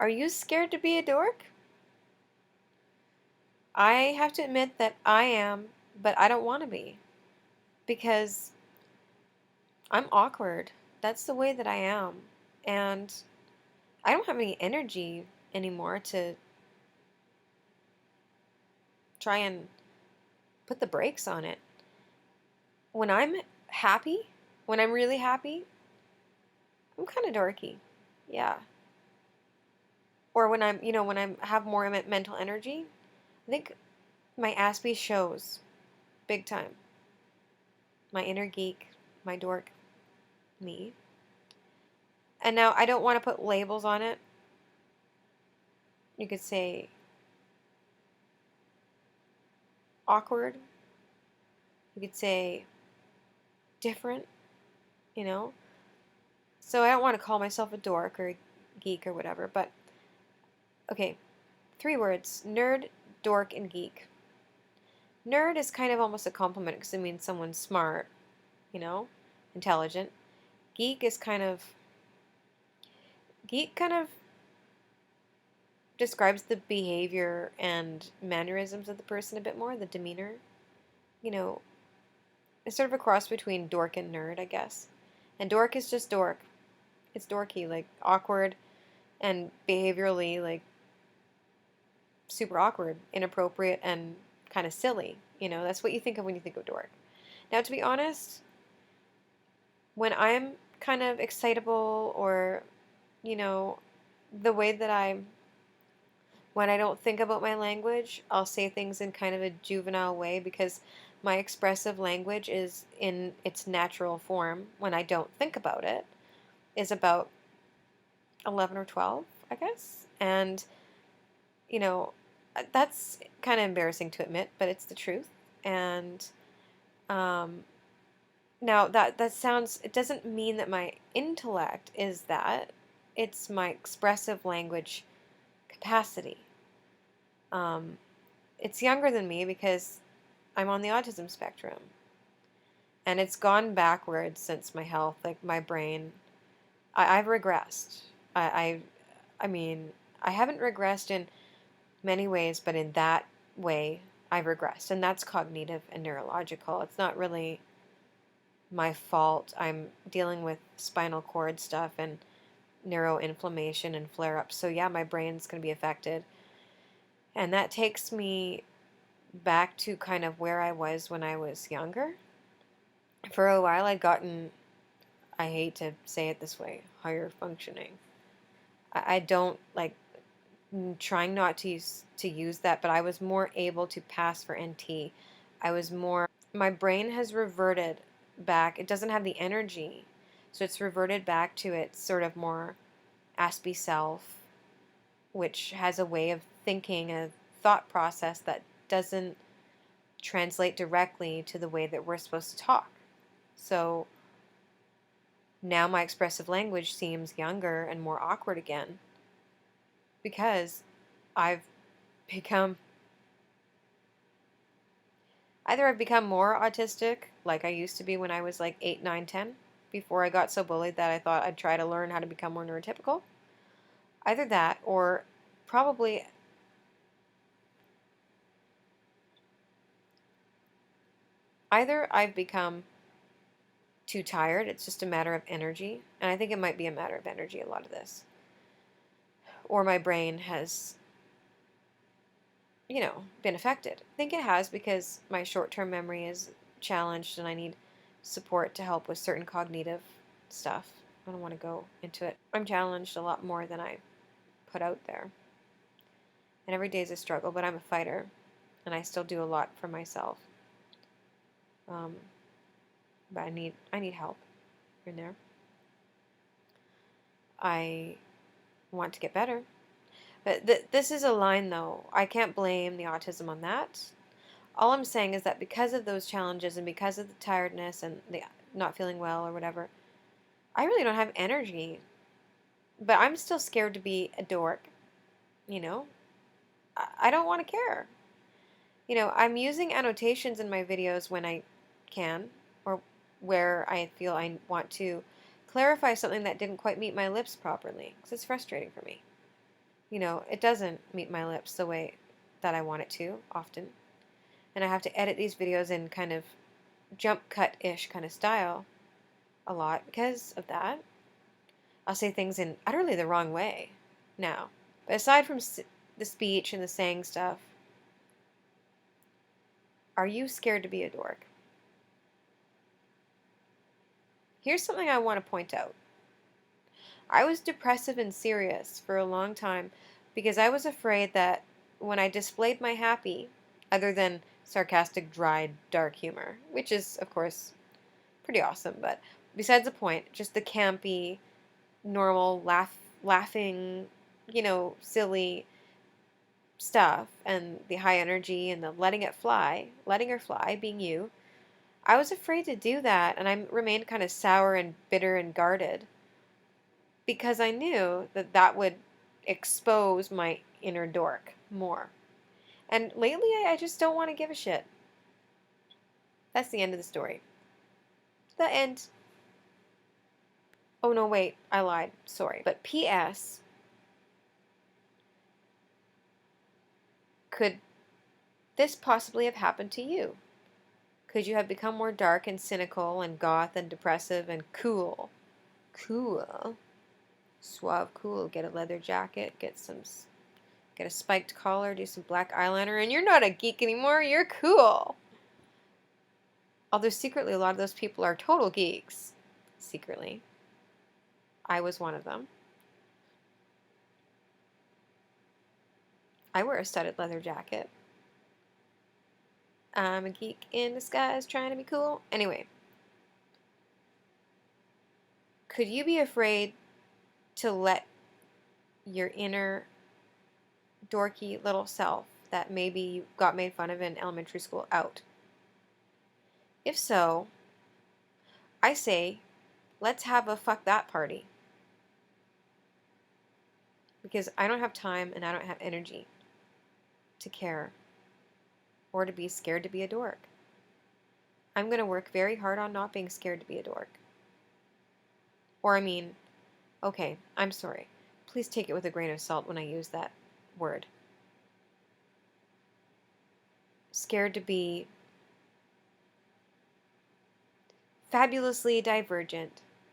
Are you scared to be a dork? I have to admit that I am, but I don't want to be because I'm awkward. That's the way that I am. And I don't have any energy anymore to try and put the brakes on it. When I'm happy, when I'm really happy, I'm kind of dorky. Yeah. Or when when I have more mental energy, I think my Aspie shows big time. My inner geek, my dork, me. And now I don't want to put labels on it. You could say awkward. You could say different, you know? So I don't want to call myself a dork or a geek or whatever, but okay, 3 words: nerd, dork, and geek. Nerd is kind of almost a compliment because it means someone's smart, you know, intelligent. Geek is geek kind of describes the behavior and mannerisms of the person a bit more, the demeanor. You know, it's sort of a cross between dork and nerd, I guess. And dork is just dork. It's dorky, like awkward and behaviorally like super awkward, inappropriate, and kind of silly. You know, that's what you think of when you think of dork. Now, to be honest, when I'm kind of excitable or, you know, the way that when I don't think about my language, I'll say things in kind of a juvenile way because my expressive language is in its natural form when I don't think about it, is about 11 or 12, I guess. And, you know, that's kind of embarrassing to admit, but it's the truth. And um, now that sounds, it doesn't mean that my intellect is that. It's my expressive language capacity. Um, it's younger than me because I'm on the autism spectrum. And it's gone backwards since my health, like my brain. I've regressed. I mean, I haven't regressed in many ways, but in that way, I've regressed. And that's cognitive and neurological. It's not really my fault. I'm dealing with spinal cord stuff and neuroinflammation and flare ups. So, yeah, my brain's going to be affected. And that takes me back to kind of where I was when I was younger. For a while, I'd gotten, I hate to say it this way, higher functioning. I don't like trying not to use that, but I was more able to pass for NT. I was more, my brain has reverted back. It doesn't have the energy, so it's reverted back to its sort of more Aspie self, which has a way of thinking, a thought process that doesn't translate directly to the way that we're supposed to talk. So now my expressive language seems younger and more awkward again because I've become I've become more autistic like I used to be when I was like 8, 9, 10, before I got so bullied that I thought I'd try to learn how to become more neurotypical. Either that or probably either I've become too tired, it's just a matter of energy, and I think it might be a matter of energy, a lot of this, or my brain has, been affected. I think it has because my short-term memory is challenged and I need support to help with certain cognitive stuff. I don't want to go into it. I'm challenged a lot more than I put out there. And every day is a struggle, but I'm a fighter and I still do a lot for myself. Um, but I need help in there. I want to get better. But this is a line, though. I can't blame the autism on that. All I'm saying is that because of those challenges and because of the tiredness and the not feeling well or whatever, I really don't have energy. But I'm still scared to be a dork, you know? I don't want to care. I'm using annotations in my videos when I can or where I feel I want to clarify something that didn't quite meet my lips properly because it's frustrating for me. it doesn't meet my lips the way that I want it to often. And I have to edit these videos in kind of jump cut-ish kind of style a lot because of that. I'll say things in utterly the wrong way now. But aside from the speech and the saying stuff, are you scared to be a dork? Here's something I want to point out. I was depressive and serious for a long time because I was afraid that when I displayed my happy, other than sarcastic, dry, dark humor, which is, of course, pretty awesome, but besides the point, just the campy, normal, laughing, silly stuff, and the high energy and the letting her fly, being you. I was afraid to do that, and I remained kind of sour and bitter and guarded because I knew that that would expose my inner dork more. And lately, I just don't want to give a shit. That's the end of the story. The end. Oh, no, wait. I lied. Sorry. But P.S. Could this possibly have happened to you? Could you have become more dark and cynical and goth and depressive and cool? Cool. Suave cool. Get a leather jacket. Get a spiked collar. Do some black eyeliner. And you're not a geek anymore. You're cool. Although secretly a lot of those people are total geeks. Secretly. I was one of them. I wear a studded leather jacket. I'm a geek in disguise trying to be cool. Anyway. Could you be afraid to let your inner dorky little self that maybe you got made fun of in elementary school out? If so, I say, let's have a fuck that party. Because I don't have time and I don't have energy to care or to be scared to be a dork. I'm going to work very hard on not being scared to be a dork. Or okay, I'm sorry. Please take it with a grain of salt when I use that word. Scared to be fabulously divergent